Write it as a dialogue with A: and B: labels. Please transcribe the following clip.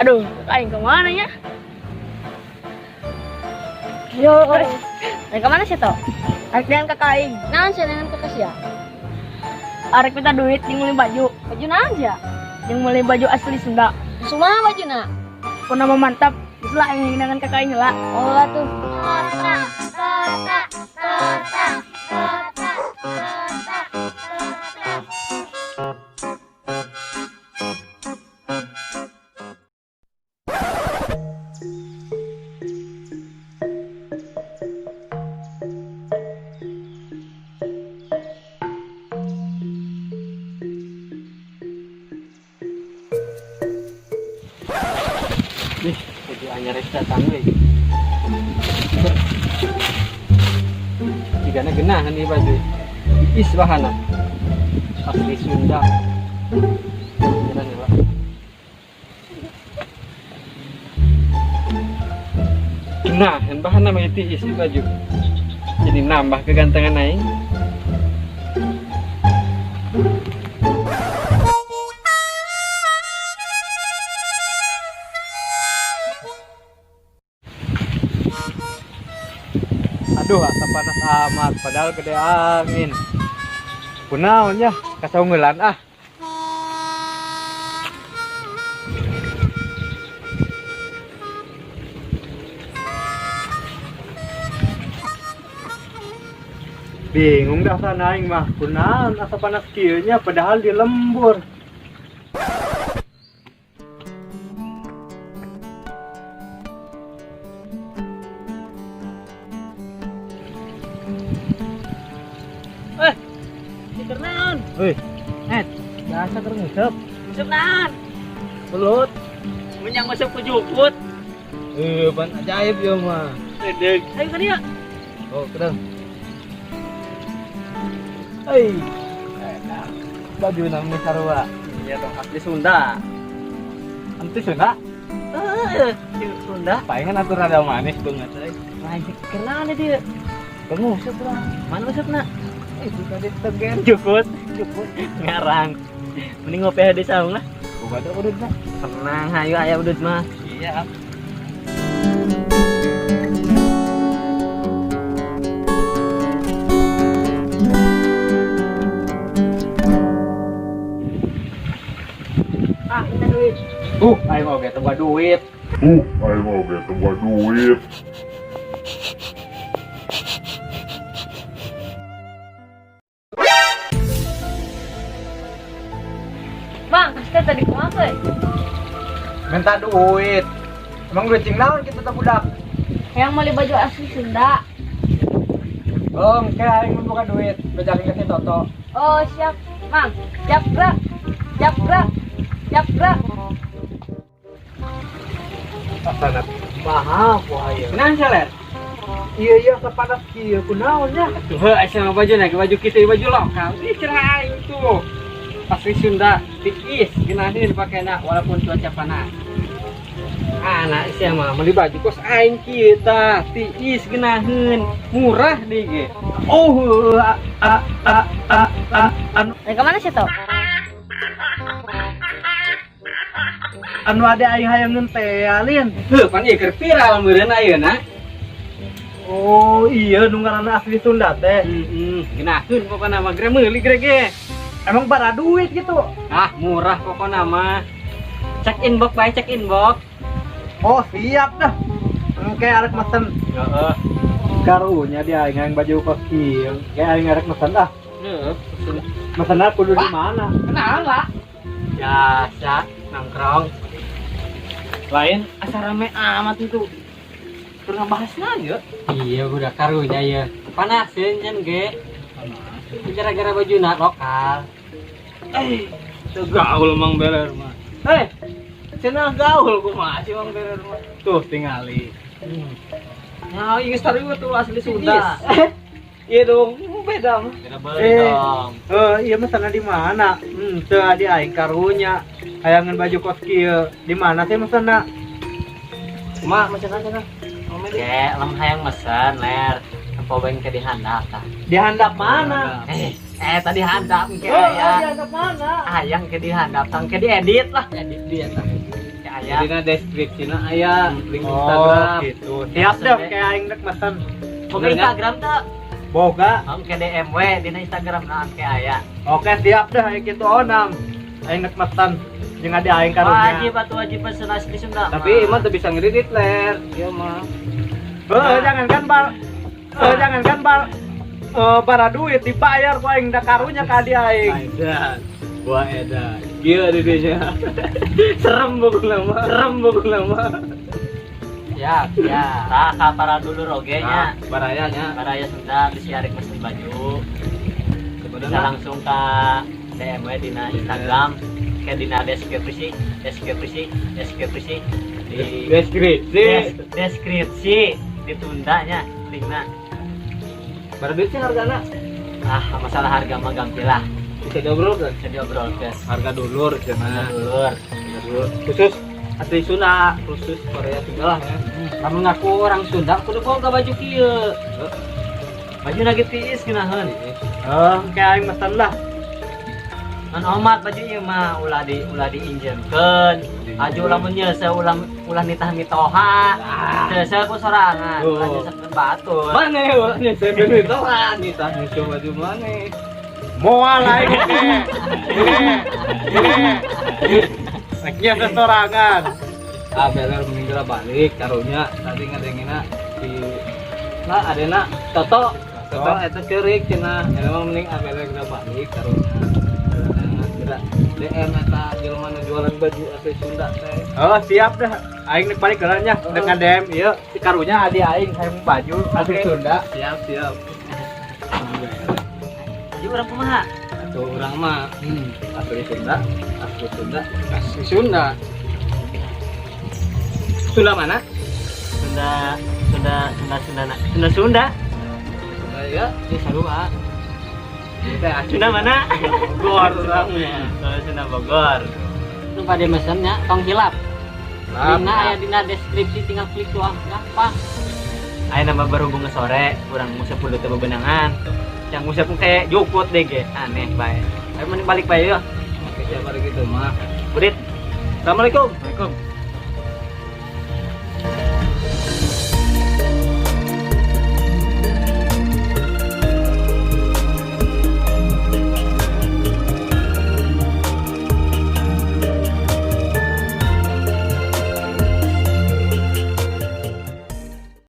A: Aduh, aing kemana ya? Yo, aing kemana sih toh? Arek dengan kakak aing. Naon sih dengan kakak sia? Arek minta duit yang beli baju. Baju naon aja? Yang beli baju asli Sunda. Semua baju nak. Pun nama mantap. Setelah aing dengan kakak aing lah. Oh lah tuh. Kota, kota, kota, kota, kota, kota.
B: Nih, baju anyar datang we. Jigana genah nih baju. Is bahana. Asli Sunda. Beneran ya, Pak. Genah, bahana mah tiis di baju. Jadi nambah kegantengan aing. Aduh, asap panas amat, padahal gede angin. Kunaon ya, kasaungeulan ah. Bingung dah sana aing mah, kunaon asap panas kieu nya padahal di lembur.
A: Kernaon?
B: Wih, biasa keur nguseup.
A: Masuk naon? Belut. Menyang masuk ke juput.
B: Pan ajaib ya mah.
A: Sedeg. Ayo ka dieu.
B: Oh, kedeng. Hei. Baju namanya sarua.
A: Iya dong, asli Sunda.
B: Anti Sunda?
A: Sunda.
B: Palingan atur rada manis banget euy.
A: Lain kernaon dia?
B: Nguseup lah.
A: Mana masukna?
B: Itu tadi tegen.
A: Juput. Ngarang. Mending ngopi di saung lah.
B: Boga ada udut mah.
A: Tenang, hayu aya udut mah.
B: Iya.
A: Ah, ini duit.
B: Ayo mau get tebak duit.
C: Ayo mau get tebak duit.
A: Bang, kasih tadi kemana ya?
B: Minta duit. Emang duit cing naon kita tak budak.
A: Yang beli baju asli Sunda.
B: Oh, kayak aing mau buka duit. Bejaling ke si Toto.
A: Oh, siap. Mang, siap gerak. Siap gerak. Siap gerak.
B: Sangat mahal wahaya. Kenapa Celer? Iya sepanas kieu kunaon nya?
D: Tuh, asal baju naik baju kita baju lokal. Ini cerah itu. Asli Sunda, tiis, genahin dipakai nak walaupun cuaca panas. Anak sih mah beli baju kos aing kita, tiis genahin, murah deh ge. Oh,
A: Kemana sih toh?
B: anu ada aing hayangeun teh alin.
D: heuh pan ieu keur viral meureun ayeuna.
B: Oh iya nu ngaranna asli Sunda teh.
D: Genahin pokona mah gere meuli gere ge.
B: Emang bara duit gitu.
D: Ah, murah pokona mah. Cek inbox bae, cek inbox.
B: Oh siap dah. Engke arek mesen.
D: Heeh.
B: Karunya dia aing hayang baju kos kieu. Kayak aing arek mesen dah.
D: Heuh.
B: Mesenna kudu di mana?
D: Kenal lah. Biasa nongkrong. Lain asa rame amat itu. Keur ngabahas aja. Iya, udah karunya ya. Panasin jan ge. Gara-gara bajuna lokal.
B: Teu gaul Mang Beler mah. Cenah gaul kumaha si Mang Beler mah. Tuh tingali.
D: Nah, ini story gua tuh asli Sunda.
B: Iya dong, beda mah.
D: Beda beli dong.
B: Iya mah sana di mana? Teu adi aing karunya. Hayangan baju kos kieu. Di mana sih mesena?
D: Mak, macam mana? Kayak lem hayang mesen, ler. Apa beng ke dihandap tah?
B: Di handap mana?
D: Tadi handap ke
B: Di
D: aya.
B: handap mana?
D: Hayang ke dihandap, tang ke diedit lah. Edit dia tah. Ke aya Jadi na deskripsi na aya link
B: Oh,
D: Instagram.
B: gitu. Siap dah kayak aing rek mesen.
A: Boga Instagram tuh.
B: Boga.
A: Om ke DM we di Instagram naon ke aya.
B: Oke, siap dah aing kitu onam. Aing rek mesen jeung ade aing karunya.
A: Wajib pesen asli Sunda.
D: Tapi emang tuh bisa ngedit ler. Iya mah.
B: Jangankan bar para duit dibayar ku aing da karunya ka ade aing.
D: Edan. Wah edan. Gila dirinya. Serem buku nama.
A: Ya. Tah para dulu roge nya.
D: Barayanya.
A: Baraya Sunda bisa arek pesen baju. Bisa
D: Sebenarnya
A: langsung ke DM we di Instagram. Ke dina deskripsi di deskripsi ditundanya linkna.
D: Bara duit sih hargana.
A: Masalah harga mah gampang lah.
D: Bisa diobrol kan?
A: Bisa diobrolkeun.
D: Harga dulur cenah.
A: Dulur.
D: Khusus asli Sunda, khusus Korea segala ya.
A: Kamu ngaku orang Sunda kudu boga baju kieu. Baju lagi tiis geunaheun.
B: Kayak aing mesen lah.
A: An omat baju ieu mah ulah diinjemkeun. Aju lamun nyeuseum ulah nitah mitoha. Seuseuh ku sorangan, ulah nyeuseun batur.
D: Mane ulahnya saya beli tohan nih tah nyusul baju mane.
B: Moal aing ge. Nya sesorangan.
D: Beler meninggal balik karunya tadi ngadengina di adena Toto eta ceurik cenah emang mending beler geura balik karunya. DM eta jelema nu jualan baju asli Sunda teh.
B: Siap dah. Aing nek balik keulanya dengan DM ieu si karunya adi aing hayang baju asli Sunda.
D: Siap.
A: Baju urang kumaha?
D: Atuh urang mah asli Sunda. Sunda mana?
A: Sunda
D: Ya, di Sarua.
A: Sunda mana?
B: Bogor urang mah.
A: Sunda Bogor. Itu pada mesennya tong hilap. Linkna aya dina deskripsi tinggal klik doang gampang. Aya nama berhubung ke sore, urang musep kudu teu bebenangan. Yang musep kayak jukut deh ge, aneh bae. Ayo mending balik bae yeuh.
D: Oke, siapa gitu mah.
A: Kurit.
B: Assalamualaikum.
D: Assalamualaikum.